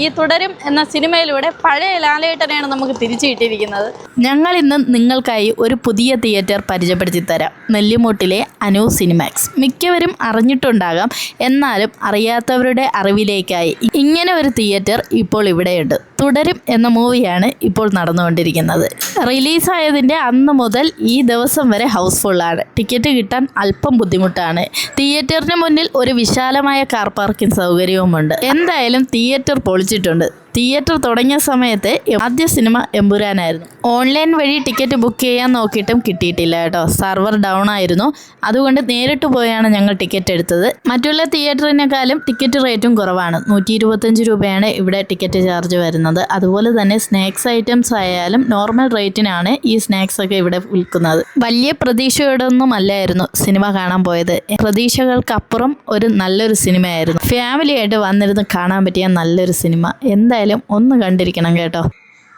ഈ തുടരും എന്ന സിനിമയിലൂടെ പഴയ ലാലേട്ടനെയാണ് നമുക്ക് തിരിച്ചു കിട്ടിയിരിക്കുന്നത്. ഞങ്ങൾ ഇന്ന് നിങ്ങൾക്കായി ഒരു പുതിയ തിയേറ്റർ പരിചയപ്പെടുത്തി തരാം. നെല്ലിമൂട്ടിലെ അനു സിനിമാക്സ്. മിക്കവരും അറിഞ്ഞിട്ടുണ്ടാകാം, എന്നാലും അറിയാത്തവരുടെ അറിവിലേക്കായി ഇങ്ങനെ ഒരു തിയേറ്റർ ഇപ്പോൾ ഇവിടെയുണ്ട്. തുടരും എന്ന മൂവിയാണ് ഇപ്പോൾ നടന്നുകൊണ്ടിരിക്കുന്നത്. റിലീസായതിൻ്റെ അന്ന് മുതൽ ഈ ദിവസം വരെ ഹൗസ്ഫുള്ളാണ്. ടിക്കറ്റ് കിട്ടാൻ അല്പം ബുദ്ധിമുട്ടാണ്. തിയേറ്ററിന് മുന്നിൽ ഒരു വിശാലമായ കാർ പാർക്കിംഗ് സൗകര്യവുമുണ്ട്. എന്തായാലും തിയേറ്റർ പൊളിച്ചിട്ടുണ്ട്. തിയേറ്റർ തുടങ്ങിയ സമയത്ത് ആദ്യ സിനിമ എമ്പുരാനായിരുന്നു. ഓൺലൈൻ വഴി ടിക്കറ്റ് ബുക്ക് ചെയ്യാൻ നോക്കിയിട്ടും കിട്ടിയിട്ടില്ല കേട്ടോ. സർവർ ഡൗൺ ആയിരുന്നു. അതുകൊണ്ട് നേരിട്ട് പോയാണ് ഞങ്ങൾ ടിക്കറ്റ് എടുത്തത്. മറ്റുള്ള തിയേറ്ററിനേക്കാളും ടിക്കറ്റ് റേറ്റും കുറവാണ്. 125 രൂപയാണ് ഇവിടെ ടിക്കറ്റ് ചാർജ് വരുന്നത്. അതുപോലെ തന്നെ സ്നാക്സ് ഐറ്റംസ് ആയാലും നോർമൽ റേറ്റിനാണ് ഈ സ്നാക്സ് ഒക്കെ ഇവിടെ വിൽക്കുന്നത്. വലിയ പ്രതീക്ഷയോടൊന്നും അല്ലായിരുന്നു സിനിമ കാണാൻ പോയത്. പ്രതീക്ഷകൾക്കപ്പുറം ഒരു നല്ലൊരു സിനിമയായിരുന്നു. ഫാമിലി ആയിട്ട് വന്നിരുന്ന് കാണാൻ പറ്റിയ നല്ലൊരു സിനിമ. എന്തായാലും ഒന്ന് കണ്ടിരിക്കണം കേട്ടോ.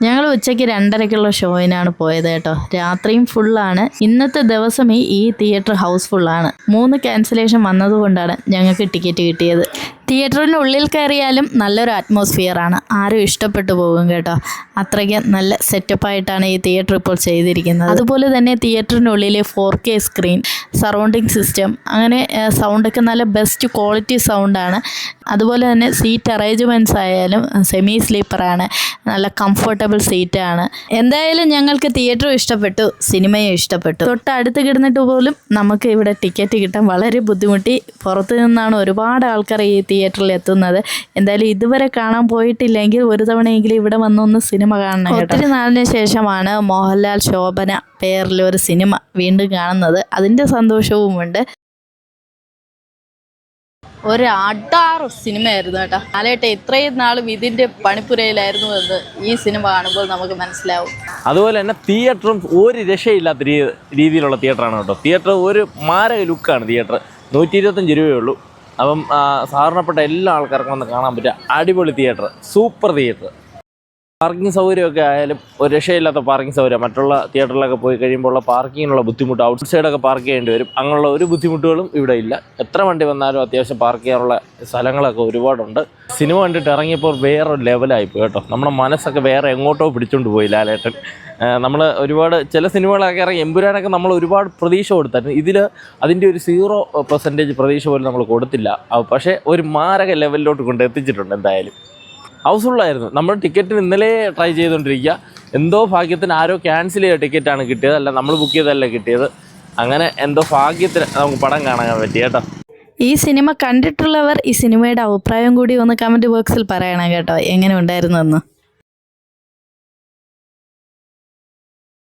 ഞങ്ങൾ ഉച്ചയ്ക്ക് 2:30-ക്കുള്ള ഷോയിനാണ് പോയത് കേട്ടോ. രാത്രിയും ഫുള്ളാണ്. ഇന്നത്തെ ദിവസം ഈ തിയേറ്റർ ഹൗസ്ഫുള്ളാണ്. 3 ക്യാൻസലേഷൻ വന്നതുകൊണ്ടാണ് ഞങ്ങൾക്ക് ടിക്കറ്റ് കിട്ടിയത്. തിയേറ്ററിൻ്റെ ഉള്ളിൽ കയറിയാലും നല്ലൊരു അറ്റ്മോസ്ഫിയറാണ്. ആരും ഇഷ്ടപ്പെട്ടു പോകും കേട്ടോ. അത്രയ്ക്ക് നല്ല സെറ്റപ്പായിട്ടാണ് ഈ തിയേറ്റർ ഇപ്പോൾ ചെയ്തിരിക്കുന്നത്. അതുപോലെ തന്നെ തിയേറ്ററിൻ്റെ ഉള്ളിൽ 4K സ്ക്രീൻ, സറൗണ്ടിങ് സിസ്റ്റം, അങ്ങനെ സൗണ്ടൊക്കെ നല്ല ബെസ്റ്റ് ക്വാളിറ്റി സൗണ്ടാണ്. അതുപോലെ തന്നെ സീറ്റ് അറേഞ്ച്മെൻറ്റ്സ് ആയാലും സെമി സ്ലീപ്പറാണ്. നല്ല കംഫർട്ടബിൾ സീറ്റാണ്. എന്തായാലും ഞങ്ങൾക്ക് തിയേറ്ററും ഇഷ്ടപ്പെട്ടു, സിനിമയും ഇഷ്ടപ്പെട്ടു. തൊട്ടടുത്ത് കിടന്നിട്ട് പോലും നമുക്ക് ഇവിടെ ടിക്കറ്റ് കിട്ടാൻ വളരെ ബുദ്ധിമുട്ടി. പുറത്തു നിന്നാണ് ഒരുപാട് ആൾക്കാർ ഈ തിയേറ്ററിൽ എത്തുന്നത്. എന്തായാലും ഇതുവരെ കാണാൻ പോയിട്ടില്ലെങ്കിൽ ഒരു തവണയെങ്കിലും ഇവിടെ വന്നൊന്ന് സിനിമ കാണണം. ഒത്തിരി നാളിന് ശേഷമാണ് മോഹൻലാൽ ശോഭന പേരിലൊരു സിനിമ വീണ്ടും കാണുന്നത്. അതിൻ്റെ സന്തോഷവുമുണ്ട്. ഒരു അടാറ് സിനിമയായിരുന്നു കേട്ടോ. ലാലേട്ടൻ ഇത്രയും നാളും ഇതിൻ്റെ പണിപ്പുരയിലായിരുന്നു എന്ന് ഈ സിനിമ കാണുമ്പോൾ നമുക്ക് മനസ്സിലാവും. അതുപോലെ തന്നെ തിയേറ്ററും ഒരു രക്ഷയില്ലാത്ത രീതിയിലുള്ള തിയേറ്ററാണ് കേട്ടോ. തിയേറ്റർ ഒരു മാരക ലുക്കാണ്. തിയേറ്റർ 125 രൂപയേ ഉള്ളൂ. അപ്പം സാധാരണപ്പെട്ട എല്ലാ ആൾക്കാർക്കും വന്ന് കാണാൻ പറ്റുക അടിപൊളി തിയേറ്റർ, സൂപ്പർ തിയേറ്റർ. പാർക്കിംഗ് സൗകര്യമൊക്കെ ആയാലും ഒരു രക്ഷയില്ലാത്ത പാർക്കിംഗ് സൗകര്യം. മറ്റുള്ള തിയേറ്ററിലൊക്കെ പോയി കഴിയുമ്പോൾ ഉള്ള പാർക്കിങ്ങിനുള്ള ബുദ്ധിമുട്ട്, ഔട്ട് സൈഡൊക്കെ പാർക്ക് ചെയ്യേണ്ടി വരും. അങ്ങനെയുള്ള ഒരു ബുദ്ധിമുട്ടുകളും ഇവിടെ ഇല്ല. എത്ര വണ്ടി വന്നാലും അത്യാവശ്യം പാർക്ക് ചെയ്യാനുള്ള സ്ഥലങ്ങളൊക്കെ ഒരുപാടുണ്ട്. സിനിമ കണ്ടിട്ട് ഇറങ്ങിയപ്പോൾ വേറൊരു ലെവലായിപ്പോയി കേട്ടോ. നമ്മുടെ മനസ്സൊക്കെ വേറെ എങ്ങോട്ടോ പിടിച്ചുകൊണ്ട് പോയി ലാലേട്ടൻ. നമ്മൾ ഒരുപാട് ചില സിനിമകളൊക്കെ ഇറങ്ങി, എമ്പുരാനൊക്കെ നമ്മൾ ഒരുപാട് പ്രതീക്ഷ കൊടുത്തായിരുന്നു. ഇതിൽ അതിൻ്റെ ഒരു 0% പ്രതീക്ഷ പോലും നമ്മൾ കൊടുത്തില്ല. പക്ഷേ ഒരു മാരക ലെവലിലോട്ട് കൊണ്ട് എത്തിച്ചിട്ടുണ്ട്. എന്തായാലും ഹൗസ്ഫുള്ളായിരുന്നു. നമ്മൾ ടിക്കറ്റിന് ഇന്നലെ ട്രൈ ചെയ്തുകൊണ്ടിരിക്കുക. എന്തോ ഭാഗ്യത്തിന് ആരോ ക്യാൻസൽ ചെയ്ത ടിക്കറ്റാണ് കിട്ടിയത്, അല്ല നമ്മൾ ബുക്ക് ചെയ്തല്ല കിട്ടിയത്. അങ്ങനെ എന്തോ ഭാഗ്യത്തിന് നമുക്ക് പടം കാണാൻ പറ്റി കേട്ടോ. ഈ സിനിമ കണ്ടിട്ടുള്ളവർ ഈ സിനിമയുടെ അഭിപ്രായം കൂടി ഒന്ന് കമൻറ്റ് ബോക്സിൽ പറയണം കേട്ടോ, എങ്ങനെ ഉണ്ടായിരുന്നെന്ന്.